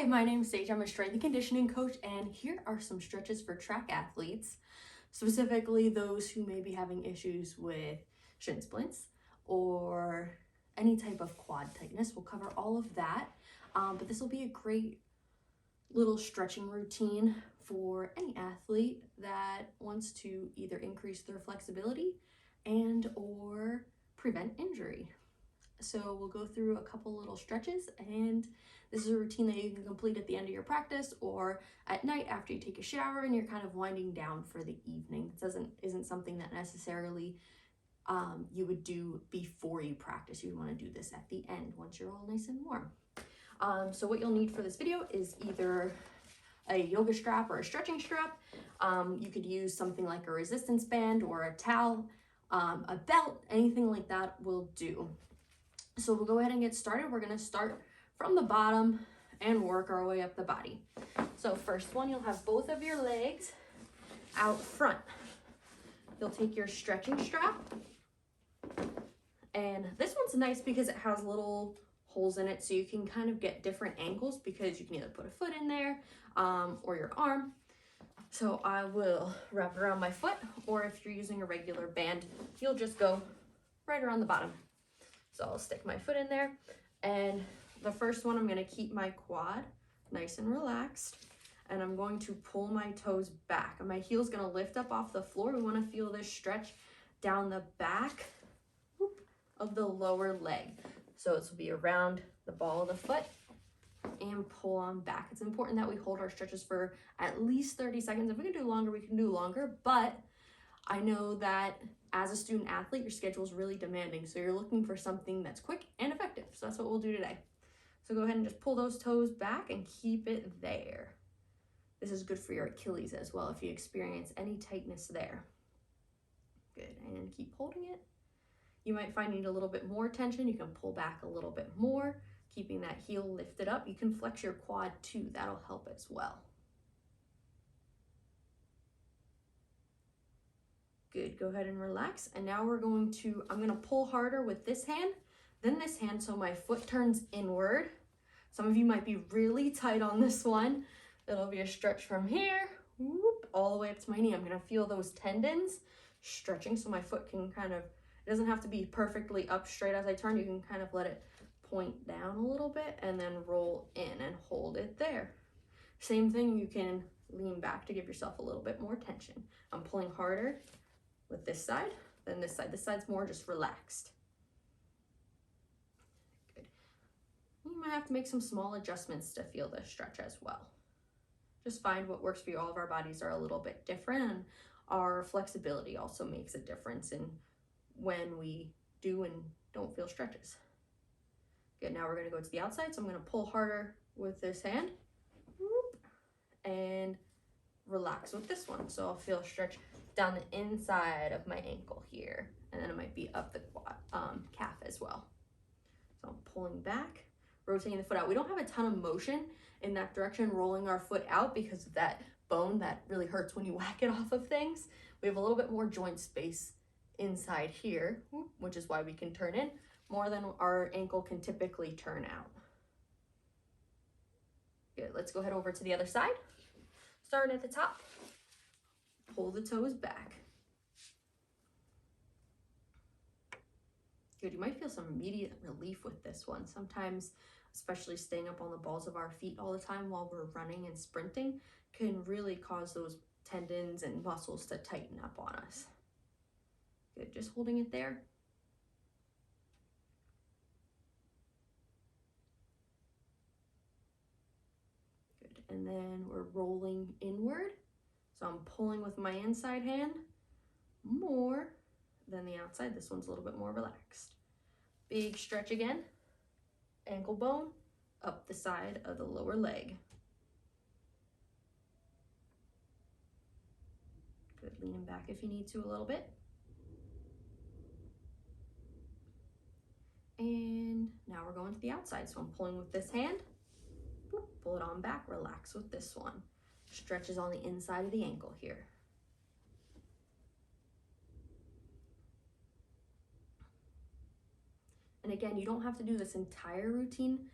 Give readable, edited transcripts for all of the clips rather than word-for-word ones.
Hi, my name is Sage. I'm a strength and conditioning coach, and here are some stretches for track athletes, specifically those who may be having issues with shin splints or any type of quad tightness. We'll cover all of that, but this will be a great little stretching routine for any athlete that wants to either increase their flexibility and or prevent injury. So we'll go through a couple little stretches, and this is a routine that you can complete at the end of your practice or at night after you take a shower and you're kind of winding down for the evening. This isn't something that necessarily you would do before you practice. You want to do this at the end once you're all nice and warm. So what you'll need for this video is either a yoga strap or a stretching strap. You could use something like a resistance band or a towel, a belt, anything like that will do. So we'll go ahead and get started. We're going to start from the bottom and work our way up the body. So first one, you'll have both of your legs out front. You'll take your stretching strap, and this one's nice because it has little holes in it so you can kind of get different angles, because you can either put a foot in there or your arm. So I will wrap it around my foot, or if you're using a regular band, you'll just go right around the bottom. So I'll stick my foot in there, and the first one, I'm going to keep my quad nice and relaxed, and I'm going to pull my toes back, and my heel's going to lift up off the floor. We want to feel this stretch down the back of the lower leg. So this will be around the ball of the foot and pull on back. It's important that we hold our stretches for at least 30 seconds. If we can do longer, we can do longer, but I know that as a student athlete, your schedule is really demanding, so you're looking for something that's quick and effective. So that's what we'll do today. So go ahead and just pull those toes back and keep it there. This is good for your Achilles as well if you experience any tightness there. Good, and keep holding it. You might find you need a little bit more tension. You can pull back a little bit more, keeping that heel lifted up. You can flex your quad too. That'll help as well. Good, go ahead and relax. And now I'm gonna pull harder with this hand, then this hand, so my foot turns inward. Some of you might be really tight on this one. It'll be a stretch from here, whoop, all the way up to my knee. I'm gonna feel those tendons stretching so my foot can it doesn't have to be perfectly up straight as I turn. You can kind of let it point down a little bit and then roll in and hold it there. Same thing, you can lean back to give yourself a little bit more tension. I'm pulling harder with this side than this side. This side's more just relaxed. Good. You might have to make some small adjustments to feel the stretch as well. Just find what works for you. All of our bodies are a little bit different, and our flexibility also makes a difference in when we do and don't feel stretches. Good, now we're gonna go to the outside. So I'm gonna pull harder with this hand, and relax with this one. So I'll feel a stretch down the inside of my ankle here, and then it might be up the quad, calf as well. So I'm pulling back, rotating the foot out. We don't have a ton of motion in that direction, rolling our foot out, because of that bone that really hurts when you whack it off of things. We have a little bit more joint space inside here, which is why we can turn in more than our ankle can typically turn out. Good, let's go head over to the other side. Starting at the top, pull the toes back. Good, you might feel some immediate relief with this one. Sometimes, especially staying up on the balls of our feet all the time while we're running and sprinting, can really cause those tendons and muscles to tighten up on us. Good, just holding it there. Good, and then we're rolling inward. So I'm pulling with my inside hand more than the outside. This one's a little bit more relaxed. Big stretch again. Ankle bone up the side of the lower leg. Good, leaning back if you need to a little bit. And now we're going to the outside. So I'm pulling with this hand, pull it on back, relax with this one. Stretches on the inside of the ankle here. And again, you don't have to do this entire routine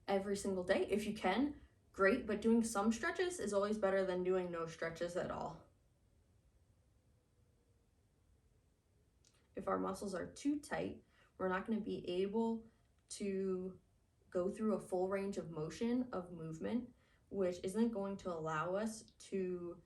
every single day. If you can, great, but doing some stretches is always better than doing no stretches at all. If our muscles are too tight, we're not going to be able to go through a full range of motion of movement, which isn't going to allow us to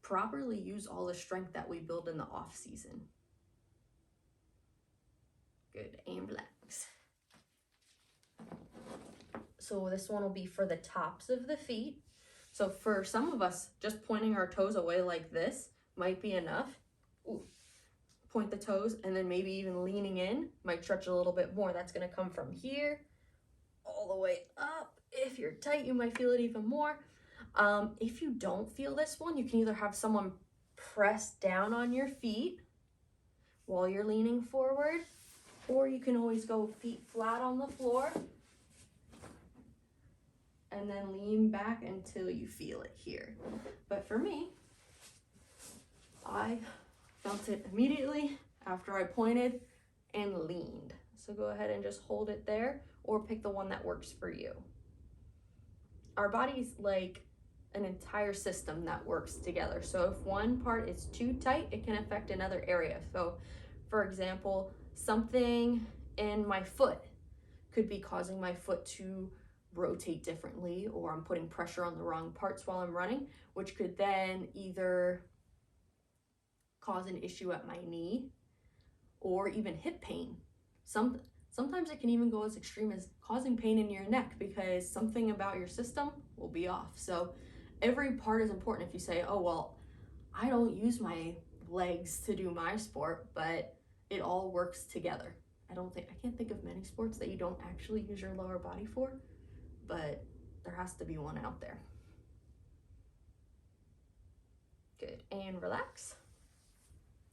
properly use all the strength that we build in the off season. Good, and relax. So this one will be for the tops of the feet. So for some of us, just pointing our toes away like this might be enough. Ooh. Point the toes, and then maybe even leaning in might stretch a little bit more. That's going to come from here all the way up. If you're tight, you might feel it even more. If you don't feel this one, you can either have someone press down on your feet while you're leaning forward, or you can always go feet flat on the floor and then lean back until you feel it here. But for me, I felt it immediately after I pointed and leaned. So go ahead and just hold it there, or pick the one that works for you. Our body's like an entire system that works together. So if one part is too tight, it can affect another area. So for example, something in my foot could be causing my foot to rotate differently, or I'm putting pressure on the wrong parts while I'm running, which could then either cause an issue at my knee or even hip pain. Sometimes it can even go as extreme as causing pain in your neck because something about your system will be off. So every part is important. If you say, oh, well, I don't use my legs to do my sport, but it all works together. I can't think of many sports that you don't actually use your lower body for, but there has to be one out there. Good, and relax.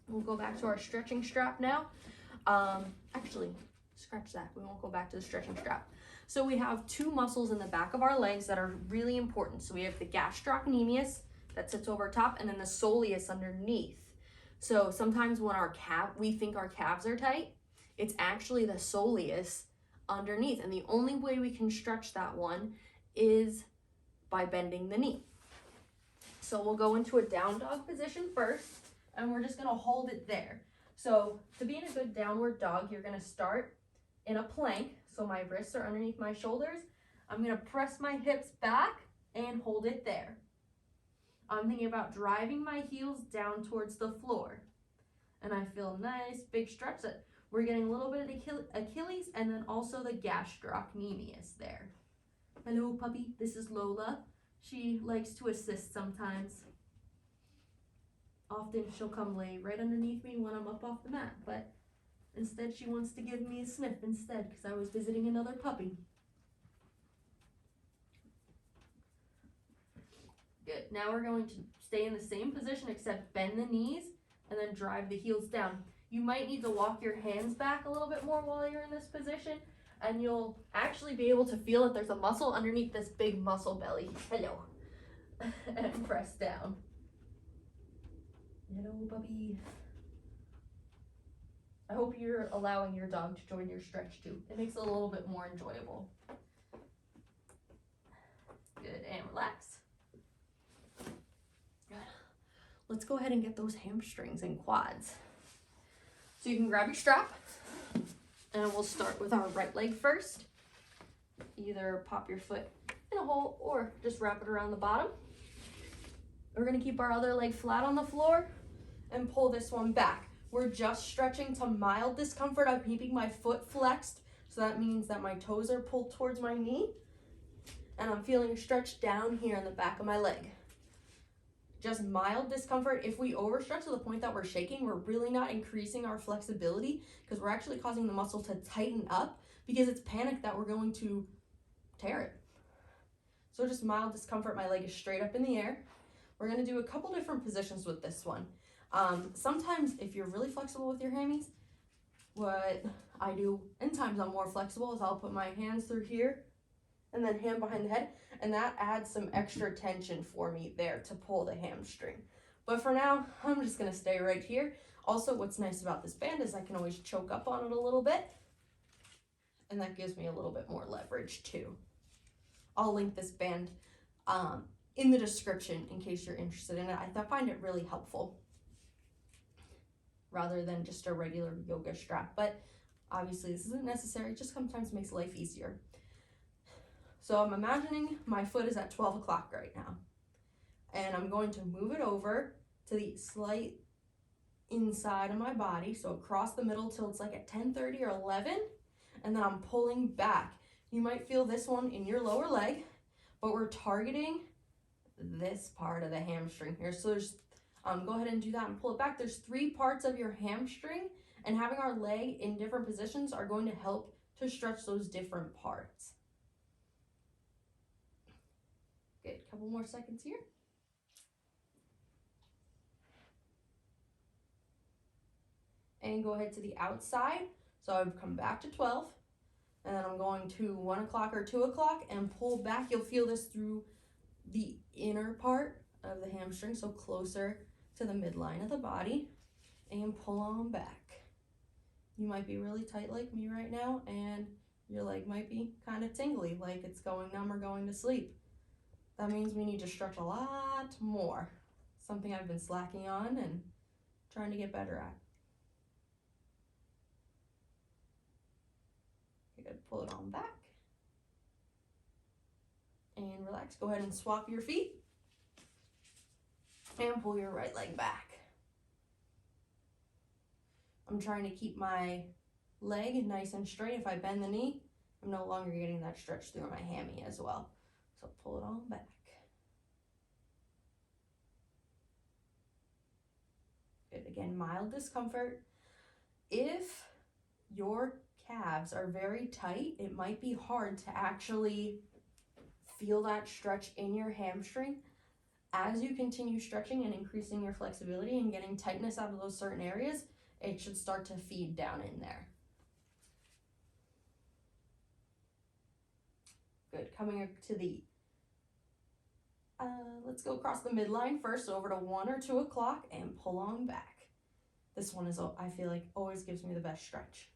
We'll go back to our stretching strap now. Actually, scratch that. We won't go back to the stretching strap. So we have two muscles in the back of our legs that are really important. So we have the gastrocnemius that sits over top, and then the soleus underneath. So sometimes when we think our calves are tight, it's actually the soleus underneath. And the only way we can stretch that one is by bending the knee. So we'll go into a down dog position first, and we're just gonna hold it there. So to be in a good downward dog, you're gonna start in a plank. So my wrists are underneath my shoulders. I'm gonna press my hips back and hold it there. I'm thinking about driving my heels down towards the floor. And I feel a nice big stretch that we're getting a little bit of the Achilles and then also the gastrocnemius there. Hello puppy, this is Lola. She likes to assist sometimes. Often she'll come lay right underneath me when I'm up off the mat, but instead she wants to give me a sniff instead because I was visiting another puppy. Good, now we're going to stay in the same position except bend the knees and then drive the heels down. You might need to walk your hands back a little bit more while you're in this position, and you'll actually be able to feel that there's a muscle underneath this big muscle belly. Hello. And press down. Hello, puppy. I hope you're allowing your dog to join your stretch too. It makes it a little bit more enjoyable. Good, and relax. Good. Let's go ahead and get those hamstrings and quads. So you can grab your strap, and we'll start with our right leg first. Either pop your foot in a hole or just wrap it around the bottom. We're gonna keep our other leg flat on the floor and pull this one back. We're just stretching to mild discomfort. I'm keeping my foot flexed, so that means that my toes are pulled towards my knee, and I'm feeling a stretch down here in the back of my leg. Just mild discomfort. If we overstretch to the point that we're shaking, we're really not increasing our flexibility because we're actually causing the muscle to tighten up because it's panicked that we're going to tear it. So just mild discomfort. My leg is straight up in the air. We're gonna do a couple different positions with this one. Sometimes if you're really flexible with your hammies, what I do, and times I'm more flexible, is I'll put my hands through here and then hand behind the head, and that adds some extra tension for me there to pull the hamstring. But for now, I'm just gonna stay right here. Also, what's nice about this band is I can always choke up on it a little bit, and that gives me a little bit more leverage too. I'll link this band in the description in case you're interested in it. I find it really helpful rather than just a regular yoga strap, but obviously this isn't necessary, it just sometimes makes life easier. So I'm imagining my foot is at 12 o'clock right now, and I'm going to move it over to the slight inside of my body, so across the middle till it's like at 10:30 or 11, and then I'm pulling back. You might feel this one in your lower leg, but we're targeting this part of the hamstring here. So there's, go ahead and do that and pull it back. There's 3 parts of your hamstring, and having our leg in different positions are going to help to stretch those different parts. Good, couple more seconds here. And go ahead to the outside. So I've come back to 12, and then I'm going to 1 o'clock or 2 o'clock and pull back. You'll feel this through the inner part of the hamstring, so closer to the midline of the body, and pull on back. You might be really tight like me right now, and your leg might be kind of tingly, like it's going numb or going to sleep. That means we need to stretch a lot more. Something I've been slacking on and trying to get better at. Good, pull it on back. And relax, go ahead and swap your feet. And pull your right leg back. I'm trying to keep my leg nice and straight. If I bend the knee, I'm no longer getting that stretch through my hammy as well. So pull it on back. Good, again, mild discomfort. If your calves are very tight, it might be hard to actually feel that stretch in your hamstring. As you continue stretching and increasing your flexibility and getting tightness out of those certain areas, it should start to feed down in there. Good, coming up to the, let's go across the midline first, so over to 1 or 2 o'clock and pull on back. This one is, I feel like, always gives me the best stretch.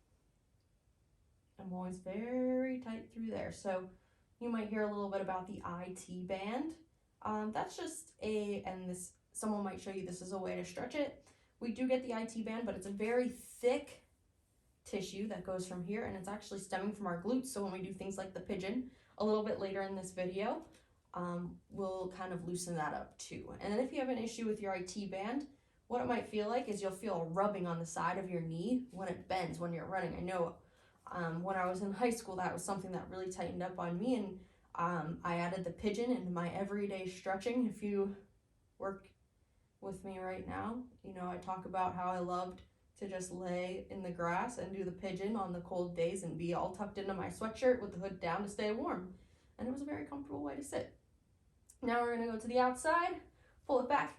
I'm always very tight through there. So you might hear a little bit about the IT band. That's just someone might show you this is a way to stretch it. We do get the IT band, but it's a very thick tissue that goes from here, and it's actually stemming from our glutes. So when we do things like the pigeon a little bit later in this video, we'll kind of loosen that up too. And then if you have an issue with your IT band, what it might feel like is you'll feel a rubbing on the side of your knee when it bends when you're running. I know when I was in high school, that was something that really tightened up on me, and I added the pigeon into my everyday stretching. If you work with me right now, you know I talk about how I loved to just lay in the grass and do the pigeon on the cold days and be all tucked into my sweatshirt with the hood down to stay warm. And it was a very comfortable way to sit. Now we're going to go to the outside, pull it back,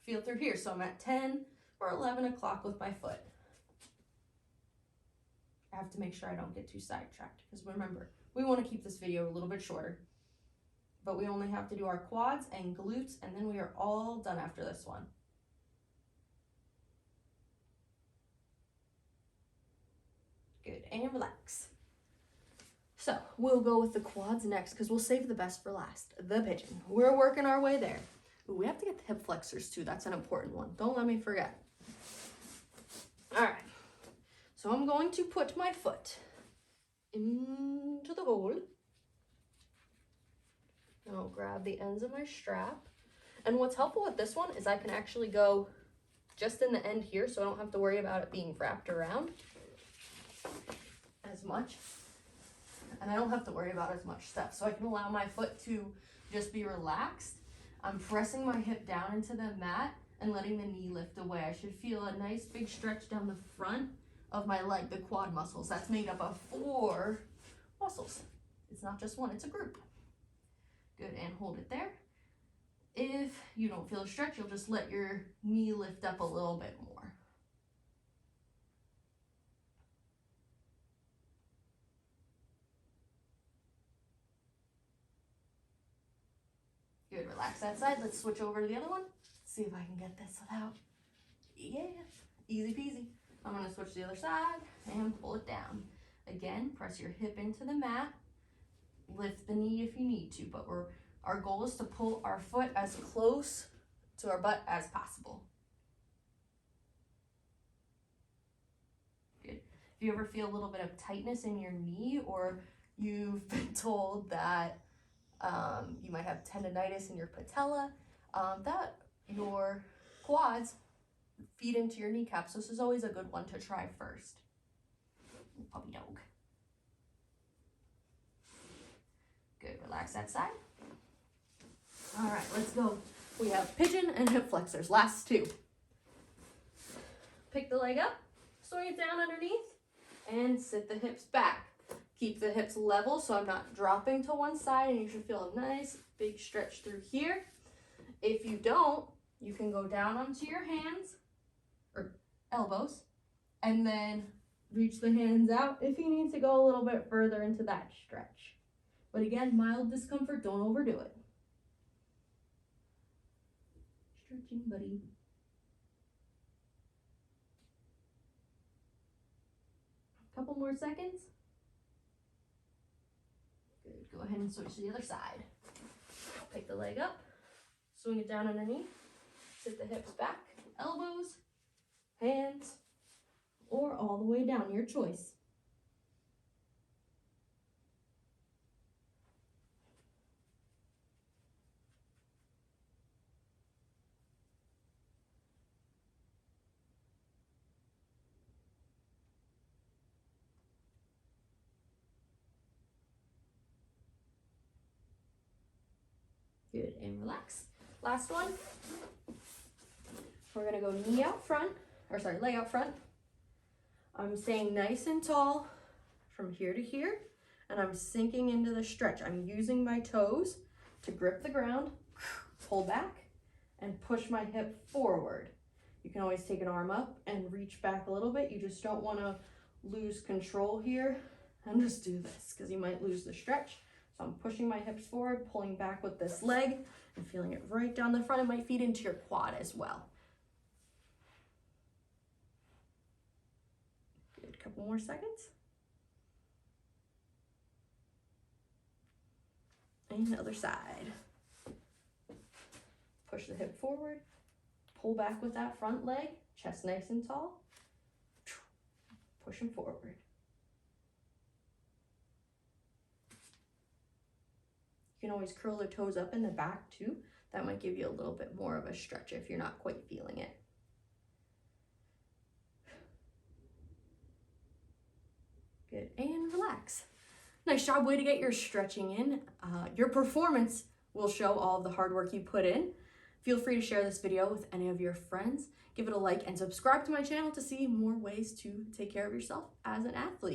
feel through here. So I'm at 10 or 11 o'clock with my foot. I have to make sure I don't get too sidetracked, because remember, we want to keep this video a little bit shorter. But we only have to do our quads and glutes, and then we are all done after this one. Good, and relax. So we'll go with the quads next, because we'll save the best for last, the pigeon. We're working our way there. Ooh, we have to get the hip flexors too. That's an important one. Don't let me forget. All right. So I'm going to put my foot into the hole. And I'll grab the ends of my strap. And what's helpful with this one is I can actually go just in the end here, so I don't have to worry about it being wrapped around as much. And I don't have to worry about as much stuff. So I can allow my foot to just be relaxed. I'm pressing my hip down into the mat and letting the knee lift away. I should feel a nice big stretch down the front of my leg, the quad muscles. That's made up of 4 muscles. It's not just one, it's a group. Good, and hold it there. If you don't feel a stretch, you'll just let your knee lift up a little bit more. Good, relax that side. Let's switch over to the other one. See if I can get this without, yeah, easy peasy. I'm gonna switch to the other side and pull it down. Again, press your hip into the mat lift the knee if you need to, but our goal is to pull our foot as close to our butt as possible. Good. If you ever feel a little bit of tightness in your knee, or you've been told that you might have tendonitis in your patella, that your quads feed into your kneecaps. So this is always a good one to try first. Puppy dog. Good, relax that side. All right, let's go. We have pigeon and hip flexors, last two. Pick the leg up, swing it down underneath, and sit the hips back. Keep the hips level so I'm not dropping to one side, and you should feel a nice big stretch through here. If you don't, you can go down onto your hands or elbows and then reach the hands out if you need to go a little bit further into that stretch. But again, mild discomfort, don't overdo it. Stretching, buddy. Couple more seconds. Good. Go ahead and switch to the other side. Pick the leg up, swing it down underneath, sit the hips back, elbows, hands, or all the way down, your choice. Good, and relax. Last one. We're gonna go knee out front, or sorry, leg out front. I'm staying nice and tall from here to here, and I'm sinking into the stretch. I'm using my toes to grip the ground, pull back, and push my hip forward. You can always take an arm up and reach back a little bit. You just don't wanna lose control here and just do this, because you might lose the stretch. So I'm pushing my hips forward, pulling back with this leg, and feeling it right down the front. It might feed into your quad as well. Good, couple more seconds. And the other side. Push the hip forward, pull back with that front leg, chest nice and tall. Push them forward. You can always curl the toes up in the back too. That might give you a little bit more of a stretch if you're not quite feeling it. Good, and relax. Nice job, way to get your stretching in. Your performance will show all of the hard work you put in. Feel free to share this video with any of your friends. Give it a like and subscribe to my channel to see more ways to take care of yourself as an athlete.